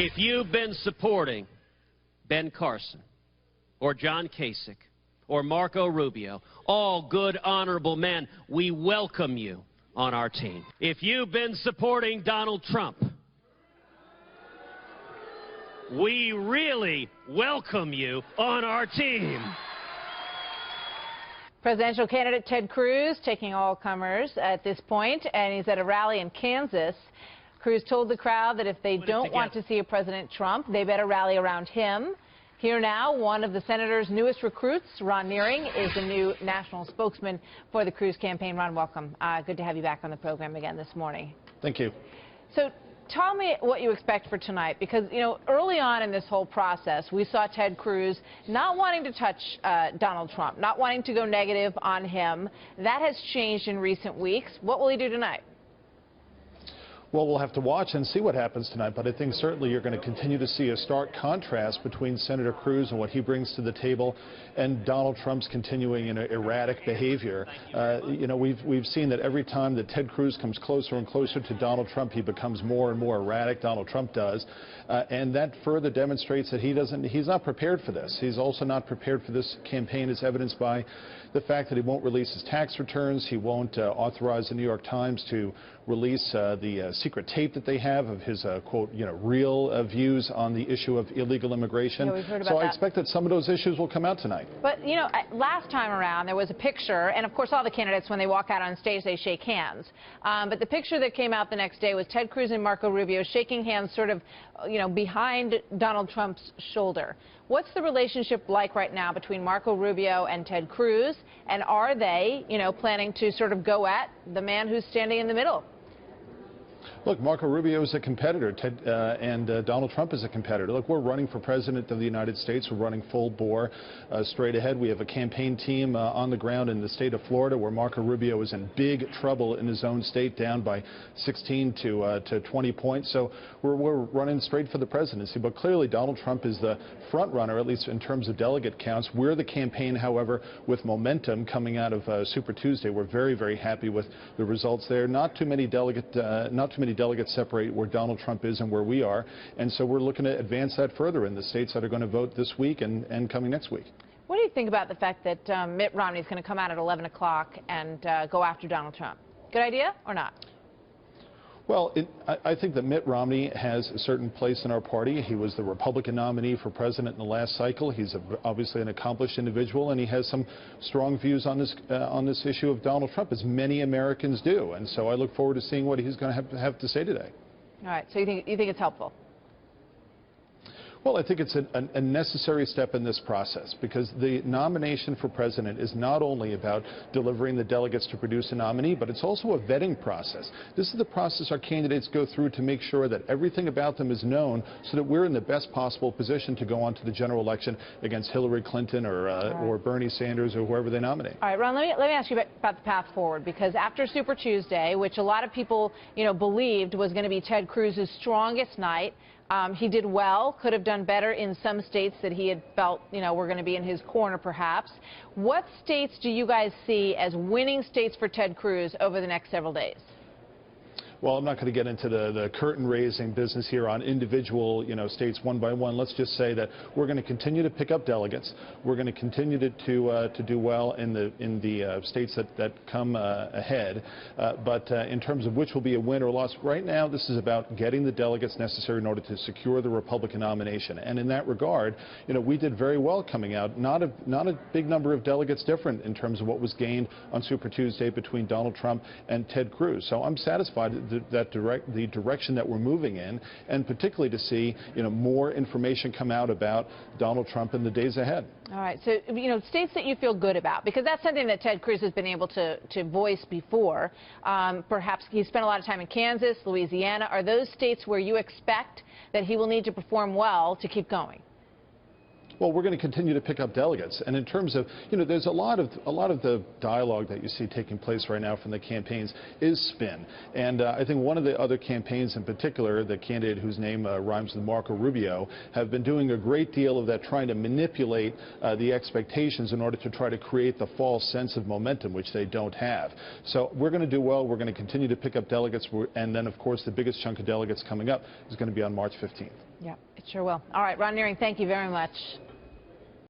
If you've been supporting Ben Carson or John Kasich or Marco Rubio, all good, honorable men, we welcome you on our team. If you've been supporting Donald Trump, we really welcome you on our team. Presidential candidate Ted Cruz taking all comers at this point, and he's at a rally in Kansas. Cruz told the crowd that if they don't want to see a President Trump, they better rally around him. Here now, one of the senator's newest recruits, Ron Nearing, is the new national spokesman for the Cruz campaign. Ron, welcome. Good to have you back on the program again this morning. Thank you. So tell me what you expect for tonight, because, you know, early on in this whole process, we saw Ted Cruz not wanting to touch Donald Trump, not wanting to go negative on him. That has changed in recent weeks. What will he do tonight? Well, we'll have to watch and see what happens tonight, but I think certainly you're going to continue to see a stark contrast between Senator Cruz and what he brings to the table and Donald Trump's continuing erratic behavior. You know, we've seen that every time that Ted Cruz comes closer and closer to Donald Trump, he becomes more and more erratic. Donald Trump does, and that further demonstrates that he's not prepared for this. He's also not prepared for this campaign, as evidenced by the fact that he won't release his tax returns. He won't authorize the New York Times to release the secret tape that they have of his, quote, real views on the issue of illegal immigration. Yeah, we've heard about so I that. expect that some of those issues will come out tonight. But, you know, last time around there was a picture, and of course all the candidates, when they walk out on stage, they shake hands. But the picture that came out the next day was Ted Cruz and Marco Rubio shaking hands sort of, behind Donald Trump's shoulder. What's the relationship like right now between Marco Rubio and Ted Cruz? And are they, planning to sort of go at the man who's standing in the middle? Look, Marco Rubio is a competitor, and Donald Trump is a competitor. Look, we're running for president of the United States. We're running full bore, straight ahead. We have a campaign team on the ground in the state of Florida, where Marco Rubio is in big trouble in his own state, down by 16 to 20 points. So we're running straight for the presidency. But clearly, Donald Trump is the front runner, at least in terms of delegate counts. We're the campaign, however, with momentum coming out of Super Tuesday. We're very, very happy with the results there. Not too many delegates separate where Donald Trump is and where we are, and so we're looking to advance that further in the states that are going to vote this week and coming next week. What do you think about the fact that Mitt Romney is going to come out at 11 o'clock and go after Donald Trump? Good idea or not? Well, I think that Mitt Romney has a certain place in our party. He was the Republican nominee for president in the last cycle. He's obviously an accomplished individual, and he has some strong views on this issue of Donald Trump, as many Americans do. And so I look forward to seeing what he's going to have to say today. All right. So you think it's helpful? Well, I think it's a necessary step in this process, because the nomination for president is not only about delivering the delegates to produce a nominee, but it's also a vetting process. This is the process our candidates go through to make sure that everything about them is known, so that we're in the best possible position to go on to the general election against Hillary Clinton or Bernie Sanders or whoever they nominate. All right, Ron, let me ask you about the path forward, because after Super Tuesday, which a lot of people, believed was going to be Ted Cruz's strongest night, he did well, could have done better in some states that he had felt, were going to be in his corner perhaps. What states do you guys see as winning states for Ted Cruz over the next several days? Well, I'm not going to get into the curtain-raising business here on individual, states one by one. Let's just say that we're going to continue to pick up delegates. We're going to continue to do well in the states that come ahead. But in terms of which will be a win or loss, right now this is about getting the delegates necessary in order to secure the Republican nomination. And in that regard, we did very well coming out. Not a big number of delegates different in terms of what was gained on Super Tuesday between Donald Trump and Ted Cruz. So I'm satisfied the direction that we're moving in, and particularly to see more information come out about Donald Trump in the days ahead. All right, so states that you feel good about, because that's something that Ted Cruz has been able to voice before. Perhaps he spent a lot of time in Kansas, Louisiana. Are those states where you expect that he will need to perform well to keep going? well, we're going to continue to pick up delegates. And in terms of, there's a lot of the dialogue that you see taking place right now from the campaigns is spin. And I think one of the other campaigns in particular, the candidate whose name rhymes with Marco Rubio, have been doing a great deal of that, trying to manipulate the expectations in order to try to create the false sense of momentum, which they don't have. So we're going to do well. We're going to continue to pick up delegates. And then, of course, the biggest chunk of delegates coming up is going to be on March 15th. Yeah, it sure will. All right, Ron Nearing, thank you very much.